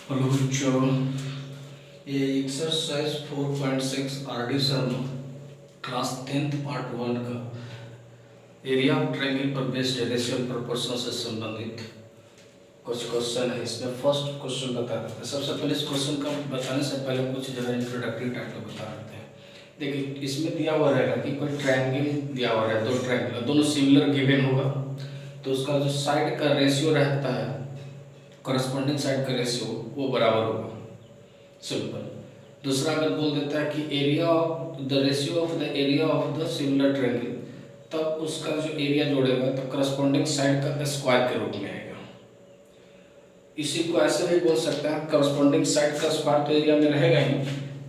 Hello बच्चों, ये exercise 4.6 RD. Sharma class 10th part 1 का एरिया ऑफ ट्रायंगल पर बेस्ड रेशियल प्रोपोर्शन से संबंधित कुछ क्वेश्चन है। इसमें फर्स्ट क्वेश्चन बता देते हैं। सबसे पहले इस क्वेश्चन का बताने से पहले कुछ जरा इंट्रोडक्टरी टाइप बता देते हैं। देखिए, इसमें दिया हुआ रहेगा कि कोई ट्रायंगल दिया हुआ है, दो ट्रायंगल, दोनों सिमिलर गिवन होगा, तो उसका जो साइड का रेशियो रहता है, करस्पॉन्डिंग साइड का रेशियो वो बराबर होगा। सिंपल। दूसरा अगर बोल देता है कि area of the ratio of the area of the similar triangle, तब उसका जो एरिया जोड़ेगा तो करस्पॉन्डिंग साइड का स्क्वायर के रूप में आएगा। इसी को ऐसे भी बोल सकते हैं, करस्पॉन्डिंग साइड का स्क्वायर तो एरिया में रहेगा ही,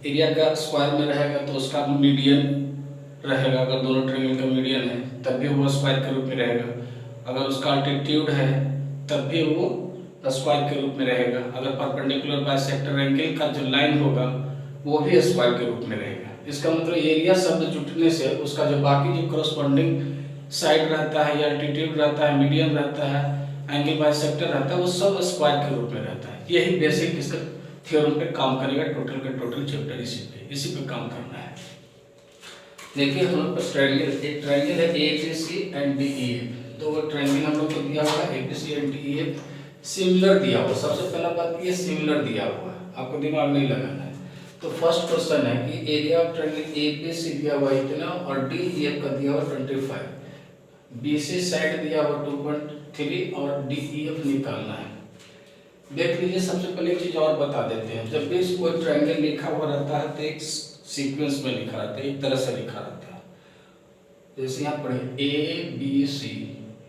एरिया का स्क्वायर में रहेगा तो उसका मीडियन रहेगा। अगर दोनों ट्रायंगल का मीडियन है तब भी वो स्क्वायर के रूप में रहेगा। अगर उसका अल्टीट्यूड है तब भी वो स्क्वायर के रूप में रहेगा। अगर परपेंडिकुलर बाइसेक्टर एंगल का जो लाइन होगा वो भी स्क्वायर के रूप में रहेगा। इसका मतलब एरिया शब्द जुटने से उसका जो बाकी जो करस्पॉन्डिंग साइड रहता है या अल्टीट्यूड रहता है, मीडियन रहता है, एंगल बाइसेक्टर रहता है, वो सब स्क्वायर के रूप में रहता है। यही बेसिक इसका थ्योरम पे काम करेगा। टोटल के टोटल चैप्टर इसी पे काम करना है। देखिए, हम लोग पास ट्रायंगल, एक ट्रायंगल है एबीसी एंड डीईएफ। दो ट्रायंगल हम लोग को दिया हुआ है, एबीसी एंड डीईएफ सिमिलर दिया हुआ। सबसे पहला बात ये सिमिलर दिया हुआ है, आपको दिमाग नहीं लगाना है। तो फर्स्ट क्वेश्चन है कि एरिया ऑफ ट्रायंगल एबीसी दिया हुआ इतना और डीईएफ का दिया हुआ 25, बीसी साइड दिया हुआ 2.3 और डीईएफ निकालना है। देख लीजिए, सबसे पहले एक चीज और बता देते हैं। जब भी कोई ट्रायंगल लिखा हुआ रहता है तो एक सीक्वेंस में लिखा रहता है, एक तरह से लिखा रहता है। जैसे यहाँ पढ़े ए बी सी,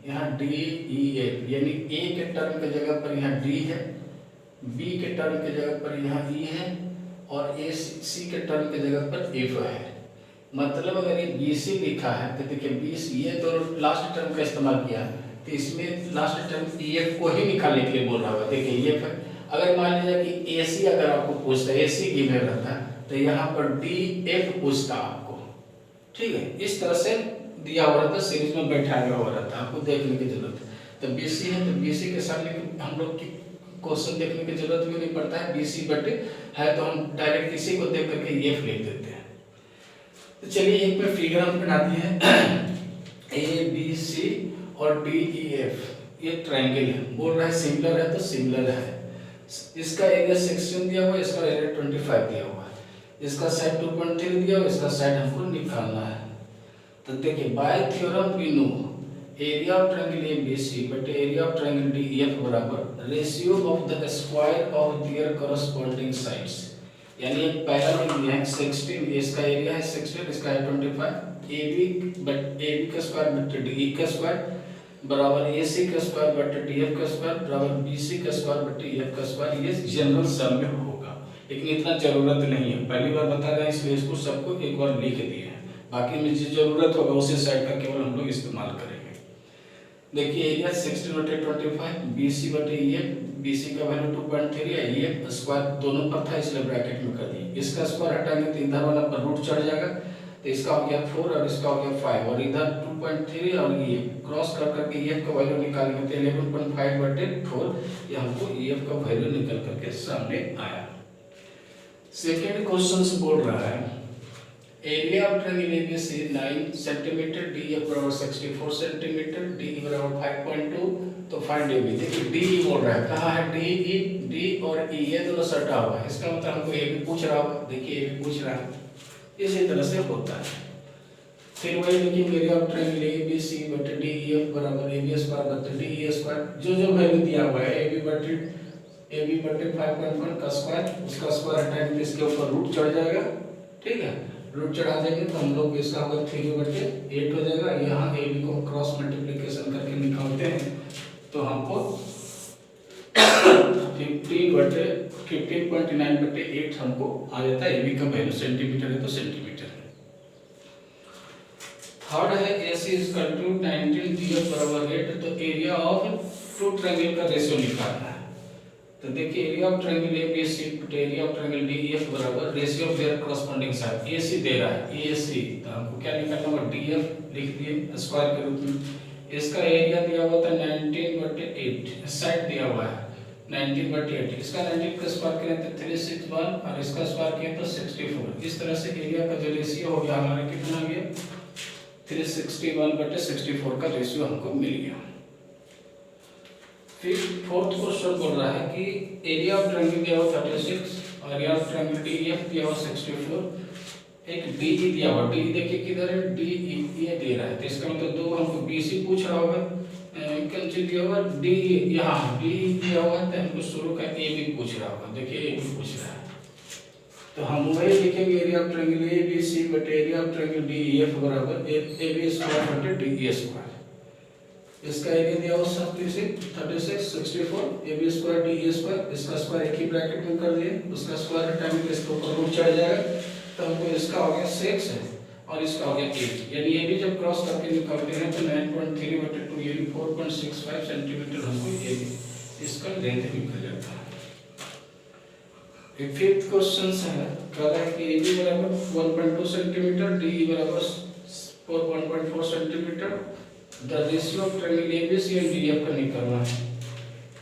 यहाँ डी ई एफ, यानी ए के टर्म के जगह पर यहाँ डी है, बी के टर्म के जगह पर यहाँ ई है और ए सी के टर्म के जगह पर एफ है। मतलब अगर ये बी सी लिखा है तो देखिए बीस, ये दोनों लास्ट टर्म का इस्तेमाल किया तो इसमें लास्ट टर्म ई एफ को ही निकालने के लिए बोल रहा होगा। देखिए ये है। अगर मान लीजिए कि ए सी अगर आपको पूछता है, ए सी गिवन रहता है तो यहाँ पर डी एफ पूछता आपको। ठीक है, इस तरह से दिया हुआ रहता है, सीरीज में बैठाया हुआ रहता है, आपको देखने की जरूरत है। तो बीसी है तो बीसी के सामने हम लोग की क्वेश्चन देखने की जरूरत भी नहीं पड़ता है। बीसी बटे है तो हम डायरेक्ट इसी को देख करके एफ लिख देते हैं। तो चलिए, एक में फिगर हम बना दिए हैं ए बी सी और डी ई एफ। ये ट्रायंगल है, बोल रहा है सिमिलर है तो सिमिलर है। इसका एरिया 16 दिया हुआ है, इसका एरिया 25 दिया हुआ है, इसका साइड 2.3 दिया हुआ है, इसका साइड हमको निकालना है। तो देखिए, by theorem we know area of triangle ABC बटे एरिया ऑफ ट्रायंगल डीईएफ बराबर ratio of the square of their corresponding sides. यानी एक पैरेलल दिया है 16, इसका एरिया है 16, इसका है 25। एबी बट एबी का स्क्वायर बटे डीई का स्क्वायर बराबर एसी का स्क्वायर बटे डीएफ का स्क्वायर बराबर बीसी का स्क्वायर बटे ईएफ का स्क्वायर। ये जनरल सम में होगा, लेकिन इतना जरूरत नहीं है, पहली बार बता रहे हैं इसलिए इसको सबको एक बार लिख दिए हैं। बाकी में जो जरूरत होगा उसी साइड का केवल हम लोग इस्तेमाल करेंगे। देखिए, एरिया 16 बटे 25, बीसी बटे ईएफ, बीसी का वैल्यू 2.3 है, ईएफ स्क्वायर दोनों पर था इसलिए ब्रैकेट में कर दिए। इसका स्क्वायर हटाएंगे तो इधर वाला पर रूट चढ़ जाएगा, तो इसका हो गया 4 और इसका हो गया 5 और इधर 2.3 और ईएफ क्रॉस कर करके ईएफ का वैल्यू निकालेंगे तो 11.5 बटे 4, ये हमको ईएफ का वैल्यू निकल करके सामने आया। सेकेंड क्वेश्चन से बोल रहा है area of triangle ABC 9 centimetre, DF बराबर 64 सेंटीमीटर, डीई बराबर 5.2। तो फाइंड एबी। देखिए डीई बोल रहा है, कहाँ है डीई, डी और ई ये दोनों सटा हुआ है, इसका मतलब हमको एबी पूछ रहा होगा। देखिए एबी पूछ रहा है, इसी तरह से होता है। फिर वही लिखेंगे एरिया ऑफ ट्रायंगल एबीसी बटे डीईएफ बराबर एबी स्क्वायर बटे डीई स्क्वायर। जो वैल्यू दिया हुआ है एबी बटे 5.1 का स्क्वायर, उसका स्क्वायर हटाएंगे तो इसके ऊपर रूट चढ़ जाएगा। ठीक है, रूट चढ़ा देंगे तो हम लोग इसका होगा 3/8 हो जाएगा। यहाँ ए बी को क्रॉस मल्टीप्लिकेशन करके निकालते हैं तो हमको 15.9/8 हमको आ जाता है। ए बी का वैल्यू सेंटीमीटर है तो सेंटीमीटर है। थर्ड है AC is equal to 19 DF बराबर 8। तो एरिया ऑफ टू ट्रायंगल का रेशियो निकालना है। तो देखिए, एरिया ऑफ ट्रायंगल एबीसी बटे एरिया ऑफ ट्रायंगल डीईएफ बराबर ratio of their corresponding side. AC दे रहा है, एसी, तो हमको क्या निकालना होगा, डीएफ लिख दिए स्क्वायर के रूप में। इसका एरिया दिया हुआ था 19/8, साइड दिया हुआ है 19/8, इसका 19 का स्क्वायर करें तो 361 और इसका स्क्वायर किया तो 64। इस तरह से एरिया का जो रेशियो हो गया हमारा कितना गया 361/64 का रेशियो हमको मिल गया। फिर फोर्थ क्वेश्चन बोल रहा है कि एरिया ऑफ ट्रायंगल दिया हुआ 36 और एरिया ऑफ ट्रायंगल डीईएफ दिया हुआ 64, एक डीई दिया हुआ, डीई देखिए किधर है, डीई ये दे रहा है, तो इसका मतलब दो हमको बीसी पूछ रहा होगा, कैंसिल दिया हुआ डी, यहाँ डी दिया हुआ है तो हमको शुरू का ए भी पूछ रहा होगा, देखिए ए भी पूछ रहा है, तो हम वही लिखेंगे area of triangle A B C बटे area of triangle D E F बराबर ए बी स्क्वायर बटे डी ई स्क्वायर। इसका एरिया दिया हुआ 36 64 A B square D E square, इसका स्क्वायर एक ही ब्रैकेट में कर दिए, उसका स्क्वायर हटाएंगे तो इसके ऊपर रूट चढ़ जाएगा, तो हमको इसका हो गया 6 है और इसका हो गया 8, यानी ये भी जब क्रॉस करके निकालते हैं तो 9.3/2 यानी 4.65 सेंटीमीटर हमको ये इसका लेंथ निकल जाता है। फिफ्थ क्वेश्चन है, कह रहा है कि AB बराबर 1.2 सेंटीमीटर, DE बराबर 1.4 centimetre, the ratio of triangle ABC and DEF का निकालना है।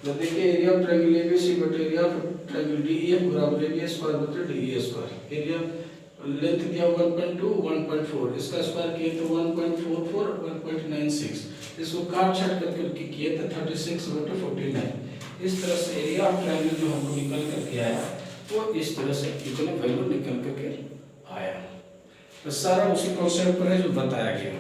तो देखिए एरिया ऑफ ट्रायंगल ABC बटे एरिया ऑफ ट्रायंगल DEF बराबर AB स्क्वायर बटे DE स्क्वायर। एरिया लेंथ दिया 1.2 1.4, इसका स्क्वायर किए तो 1.44 1.96, इसको काट छाट करके किए तो 36/49। इस तरह से एरिया ऑफ ट्रायंगल जो हमको निकल करके आया वो इस तरह से इतने वैल्यू निकल करके आया। तो सारा उसी कॉन्सेप्ट पर है जो बताया गया।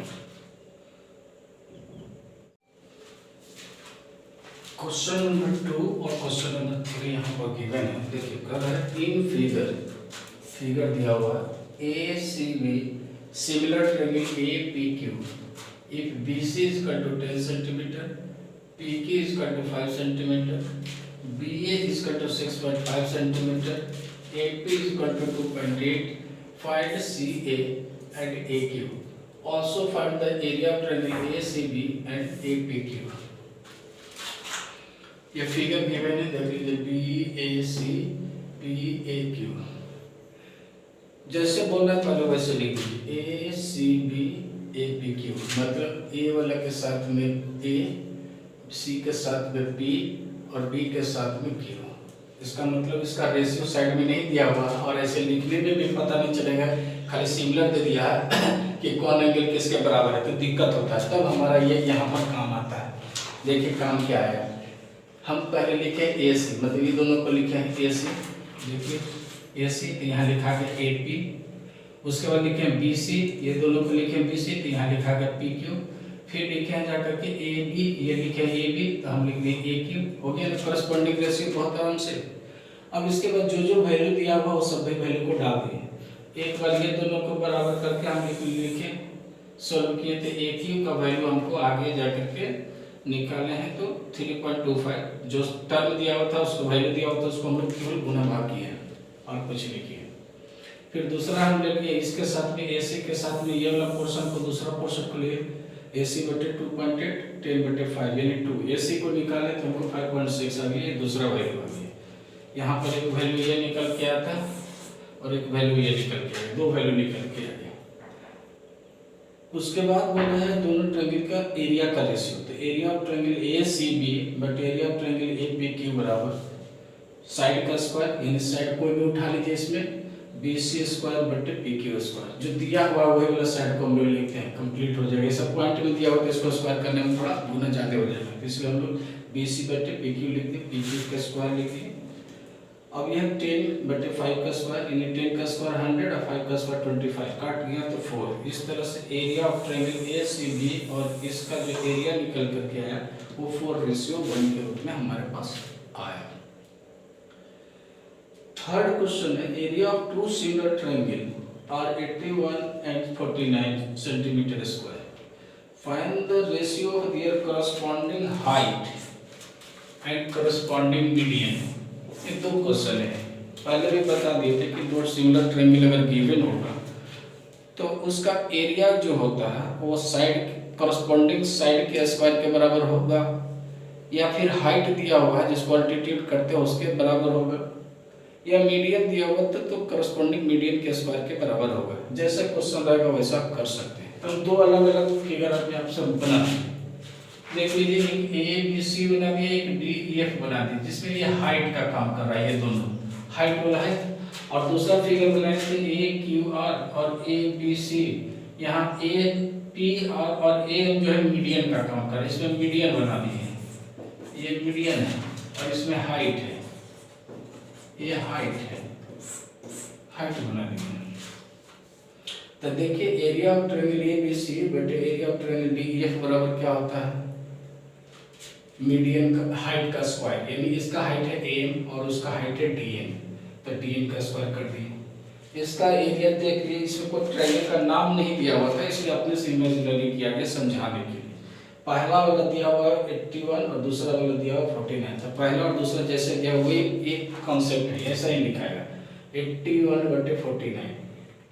क्वेश्चन नंबर 2 और क्वेश्चन नंबर 3 यहाँ पर गिवन है। देखिए कह रहा है इन फिगर दिया हुआ ACB similar triangle APQ if BC is equal to 10 cm, PQ is equal to 5 cm, BA is equal to 6.5 cm, AP is equal to 2.8, find CA and AQ. Also find the area of triangle ACB and APQ. ये figure given है, that is BAC PAQ। जैसे बोल रहा है पहले वैसे लिख लीजिए ACB APQ, मतलब A वाला के साथ में A, C के साथ में P और B के साथ में Q। इसका मतलब इसका रेशियो साइड में नहीं दिया हुआ और ऐसे लिखने में भी पता नहीं चलेगा, खाली सिमिलर दे दिया है कि कौन एंगल किसके बराबर है, तो दिक्कत होता है। तब हमारा ये यहाँ पर काम आता है। देखिए काम क्या आया, हम पहले लिखे AC, मतलब ये दोनों को लिखे हैं AC, देखिए AC तो यहाँ लिखा गया AP, उसके बाद लिखे BC, ये दोनों को लिखे BC तो यहाँ लिखा गया PQ, फिर लिखे हैं जाकर के AB, ये लिखे AB तो हम लिख दें AQ, हो गया ना करस्पॉन्डिंग रेशियो बहुत आराम से। अब इसके बाद जो जो वैल्यू दिया हुआ वो सभी वैल्यू को डाल दिए, एक बार ये दोनों को बराबर करके हम लिखे सॉल्व किए थे। AQ का वैल्यू हमको आगे जाकर के निकाले हैं तो 3.25, जो टर्म दिया हुआ था उसको वैल्यू दिया हुआ था उसको हम लोग केवल गुना भाग किए और कुछ नहीं किए। फिर दूसरा हम ले लिए इसके साथ में AC के साथ में ये वाला पोर्शन को, दूसरा पोर्शन को लिए AC बटे 2.8 10/5 यानी 2, AC को निकाले तो हमको 5.6 आ गया, दूसरा वैल्यू आ गया। यहाँ पर एक वैल्यू ये निकल के आया था और एक वैल्यू ये निकल के आया, दो वैल्यू निकल के आ गया। उसके बाद बोल रहे हैं दोनों ट्रायंगल का एरिया का रेशियो, तो area of triangle ACB but area of triangle APQ बराबर साइड का स्क्वायर, यानी साइड कोई भी उठा लीजिए इसमें, BC स्क्वायर बटे PQ स्क्वायर। जो दिया हुआ वही वाला साइड को हम लोग लिखते हैं, कंप्लीट हो जाएगा। सब पॉइंट में दिया हुआ तो इसको स्क्वायर करने में थोड़ा गुना ज़्यादा हो जाएगा, इसलिए हम लोग BC बटे PQ लिख दिए, PQ का स्क्वायर लिख दिए। अब यह 10/5 का स्क्वायर, यानी 10 का स्क्वायर 100 और 5 का स्क्वायर 25, काट गया तो 4। इस तरह से एरिया ऑफ ट्रायंगल ACB और इसका जो एरिया निकल करके आया वो 4:1 के रूप में हमारे पास आया। थर्ड क्वेश्चन है area of two similar triangle are 81 and 49 centimetre square, find the ratio of their corresponding height and corresponding median. ये दो क्वेश्चन है, पहले भी बता दिए थे कि दो सिमिलर ट्रायंगल अगर गिवन होगा तो उसका एरिया जो होता है वो साइड करस्पॉन्डिंग साइड के स्क्वायर के बराबर होगा, या फिर हाइट दिया हुआ है जिसको अल्टीट्यूड करते हैं उसके बराबर होगा, या मीडियन दिया हुआ तो करस्पॉन्डिंग मीडियन के स्क्वायर के बराबर होगा। जैसा क्वेश्चन रहेगा वैसा कर सकते हैं। तो दो अलग अलग फिगर आप सब बना देख लीजिए, एक ए बी सी बना दिया, एक डी ई एफ बना दी, जिसमें ये हाइट का काम कर रहा है, ये दोनों हाइट वाला है। और दूसरा फिगर बनाए थे ए क्यू आर और ए बी सी, यहाँ ए पी आर और ए जो है मीडियन का काम कर रहा है, इसमें मीडियन बना दिए, ये मीडियन है और इसमें हाइट है, ये हाइट है, हाइट बना दी। तो देखिए area of triangle A B C बटे area of triangle D E F बराबर क्या होता है, मीडियन का हाइट का स्क्वायर, यानी इसका हाइट है एम और उसका हाइट है डी एम, तो डी एम का स्क्वायर कर दिए। इसका एरिया देख लिए, इसमें कोई ट्रायंगल का नाम नहीं दिया हुआ था, इसलिए अपने से इमेजिनरी किया गया समझाने के लिए। पहला वाला दिया हुआ 81 और दूसरा वाला दिया हुआ 49, तो पहला और दूसरा जैसे दिया हुआ एक कॉन्सेप्ट है, ऐसा ही लिखाएगा 81 बटे 49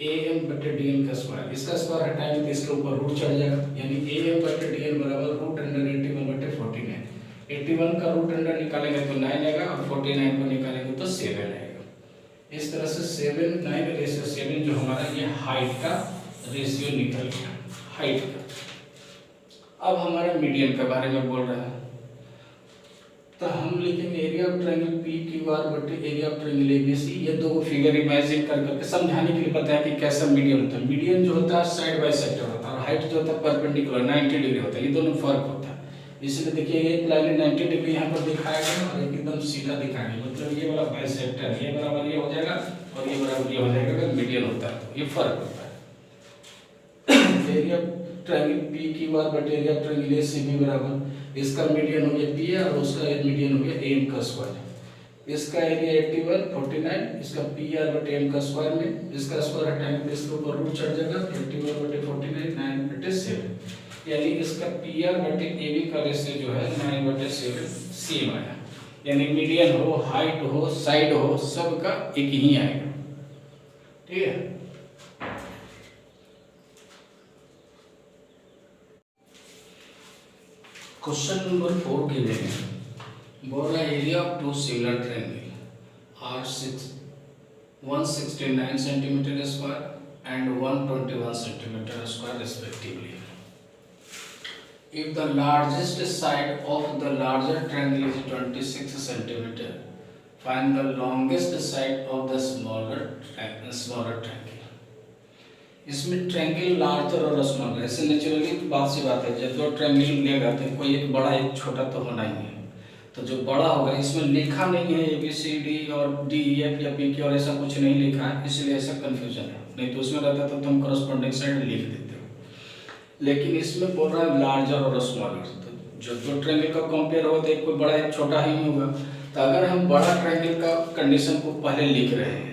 am बटे dn का स्क्वायर, इसका स्क्वायर हटाएंगे तो इसके ऊपर रूट चढ़ जाएगा, यानी am बटे dn बराबर रूट अंडर 81 बटे 49। 81 का रूट अंडर निकालेंगे तो 9 आएगा और 49 को निकालेंगे तो 7 आएगा। इस तरह से 7 9 रेशियो 7 जो हमारा ये हाइट का रेशियो निकल गया, हाइट का। अब हमारा मीडियन के बारे में बोल रहा है, तो हम लिखेंगे area of triangle P Q R बटे area of triangle A B C. ये दो फिगर इमेजिन कर करके समझाने के लिए बताया कि कैसा मीडियन होता है। मीडियन जो होता है साइड बाय सेक्टर होता है और हाइट जो होता है परपेंडिकुलर 90 डिग्री होता है, ये दोनों फर्क होता है। इसलिए देखिए एक लाइन 90 डिग्री यहाँ पर दिखाया गया और एकदम सीधा दिखाया गया, मतलब ये वाला बाय सेक्टर ये बराबर ये हो जाएगा और ये बराबर ये हो जाएगा अगर मीडियन होता है, तो ये फर्क होता है। Area triangle P Q R बटे area triangle A C B बराबर इसका मीडियन हो गया पी है और उसका मीडियन हो गया एम का स्क्वायर। इसका एरिया 81 49, इसका पी आर बटे एम का स्क्वायर में इसका स्क्वायर हटाएंगे तो इसके ऊपर रूट चढ़ जाएगा 81 बटे 49 9 बटे 7, यानी इसका पी आर बटे ए बी का रेशियो जो है 9 बटे 7 सेम आया, यानी मीडियन हो हाइट हो साइड हो सबका एक ही आएगा। ठीक है, क्वेश्चन नंबर 4 के लिए बोल रहा है area of two similar triangle are 169 centimetre square and 121 centimetre square respectively. If the largest side of the larger triangle is 26 centimeter, find the longest side of the smaller triangle. इसमें triangle larger और smaller, ऐसे naturally बात सी बात है, जब दो triangle लेगा तो कोई एक बड़ा एक छोटा तो होना ही है, तो जो बड़ा होगा इसमें लिखा नहीं है ए बी सी डी और डी ई एफ या पी क्यू और ऐसा कुछ नहीं लिखा है, इसलिए ऐसा कंफ्यूजन है। नहीं तो उसमें रहता तो तुम करस्पॉन्डिंग साइड लिख देते हो, लेकिन इसमें बोल रहा है लार्जर और स्मॉलर, तो जब दो ट्रायंगल का कंपेयर होगा तो एक कोई बड़ा एक छोटा ही होगा। तो अगर हम बड़ा ट्रायंगल का कंडीशन को पहले लिख रहे हैं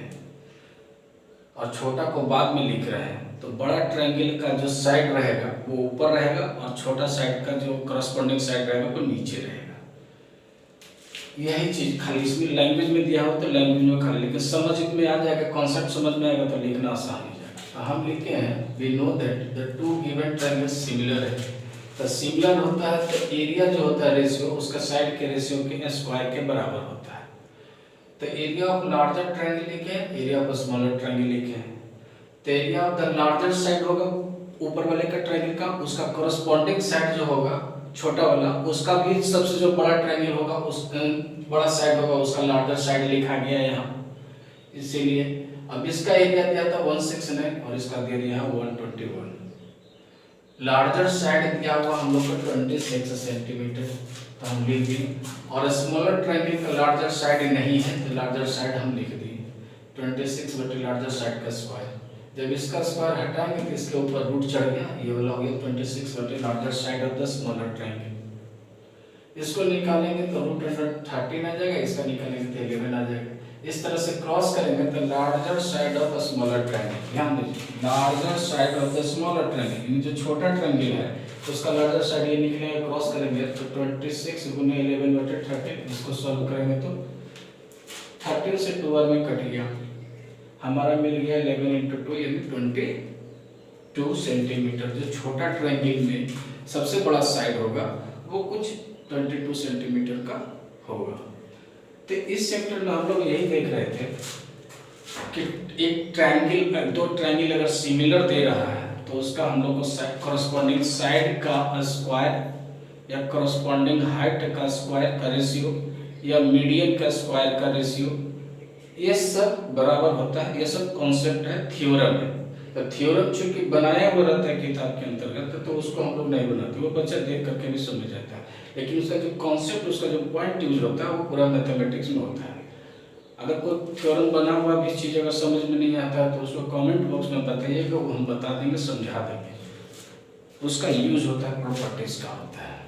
और छोटा को बाद में लिख रहे हैं, तो बड़ा ट्रायंगल का जो साइड रहेगा वो ऊपर रहेगा और छोटा साइड का जो करस्पॉन्डिंग साइड रहेगा वो नीचे रहेगा। यही चीज खाली इसमें लैंग्वेज में दिया हो तो लैंग्वेज में खाली, लेकिन समझ में आ जाएगा, कॉन्सेप्ट समझ में आएगा तो लिखना आसान हो जाएगा। तो हम लिखे हैं we know that the two given triangles similar है, तो सिमिलर होता है तो एरिया जो होता है रेशियो उसका साइड के रेशियो के स्क्वायर के बराबर होता है। तो एरिया ऑफ लार्जर ट्रायंगल लिखे, एरिया ऑफ स्मॉलर ट्रायंगल लिखे, तो area of the larger side होगा ऊपर वाले का ट्रायंगल का, उसका कोरस्पॉन्डिंग साइड जो होगा छोटा वाला उसका भी सबसे जो बड़ा ट्रायंगल होगा उस बड़ा साइड होगा उसका लार्जर साइड लिखा गया यहाँ। इसीलिए अब इसका एरिया दिया था 169 और इसका दे दिया है 121। लार्जर साइड दिया हुआ हम लोग को 26 सेंटीमीटर, तो हम लिख दिए, और स्मॉलर ट्रायंगल का लार्जर साइड नहीं है तो लार्जर साइड हम लिख दिए 26 बटे लार्जर साइड का स्क्वायर। जब इसका स्क्वायर हटाएंगे तो इसके ऊपर रूट चढ़ गया, ये वाला हो गया 26 बटे larger side of the smaller triangle. इसको निकालेंगे तो रूट अंडर 13 आ जाएगा, इसका निकालेंगे तो 11 आ जाएगा। इस तरह से क्रॉस करेंगे तो larger side of the smaller triangle, ध्यान दीजिए larger side of the smaller triangle, यानी जो छोटा ट्रायंगल है तो उसका लार्जर साइड ये निकलेगा, क्रॉस करेंगे तो 26 गुना 11 बटे 13, इसको सॉल्व करेंगे तो 13 से 2 में कट गया, हमारा मिल गया 11 into 2 यानी 22 सेंटीमीटर। जो छोटा ट्रायंगल में सबसे बड़ा साइड होगा वो कुछ 22 सेंटीमीटर का होगा। तो इस चैप्टर में हम लोग यही देख रहे थे कि एक ट्रायंगल, दो ट्रायंगल अगर सिमिलर दे रहा है तो उसका हम लोग को करस्पॉन्डिंग साइड का स्क्वायर या करस्पॉन्डिंग हाइट का स्क्वायर का रेशियो या मीडियन का स्क्वायर का रेशियो, ये सब बराबर होता है। ये सब कॉन्सेप्ट है, थ्योरम है। तो थ्योरम चूंकि बनाया हुआ रहता है किताब के अंतर्गत, तो उसको हम लोग नहीं बनाते, वो बच्चा देख करके भी समझ जाता है, लेकिन उसका जो कॉन्सेप्ट, उसका जो पॉइंट यूज होता है वो पूरा मैथमेटिक्स में होता है। अगर कोई थ्योरम बना हुआ भी चीज़ अगर समझ में नहीं आता है तो उसको कमेंट बॉक्स में बताइएगा, वो हम बता देंगे, समझा देंगे। उसका यूज होता है, प्रॉपर्टीज का होता है।